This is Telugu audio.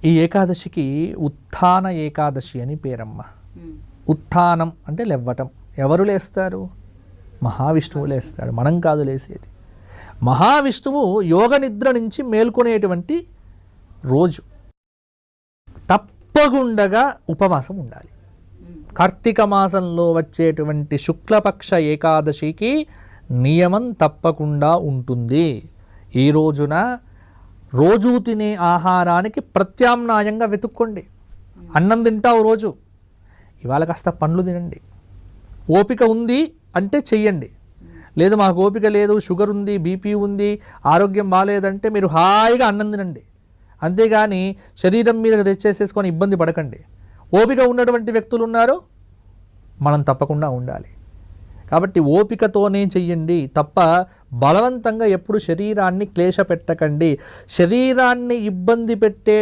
ఈ ఏకాదశికి ఉత్థాన ఏకాదశి అని పేరమ్మ. ఉత్థానం అంటే లేవ్వటం. ఎవరు లేస్తారు? మహావిష్ణువు లేస్తాడు, మనం కాదు లేసేది. మహావిష్ణువు యోగ నిద్ర నుంచి మేల్కొనేటువంటి రోజు. తప్పగుండగా ఉపవాసం ఉండాలి. కార్తీక మాసంలో వచ్చేటువంటి శుక్లపక్ష ఏకాదశికి నియమం తప్పకుండా ఉంటుంది. ఈ రోజున రోజు తినే ఆహారానికి ప్రత్యామ్నాయంగా వెతుక్కోండి. అన్నం తింటావు రోజు, ఇవాళ కాస్త పండ్లు తినండి. ఓపిక ఉంది అంటే చెయ్యండి. లేదు మాకు ఓపిక లేదు, షుగర్ ఉంది, బీపీ ఉంది, ఆరోగ్యం బాగాలేదంటే మీరు హాయిగా అన్నం తినండి. అంతేగాని శరీరం మీద తెచ్చేసేసుకొని ఇబ్బంది పడకండి. ఓపిక ఉన్నటువంటి వ్యక్తులు ఉన్నారు, మనం తప్పకుండా ఉండాలి. కాబట్టి ఓపికతోనే చెయ్యండి తప్ప బలవంతంగా ఎప్పుడు శరీరాన్ని క్లేశ పెట్టకండి. శరీరాన్ని ఇబ్బంది పెట్టే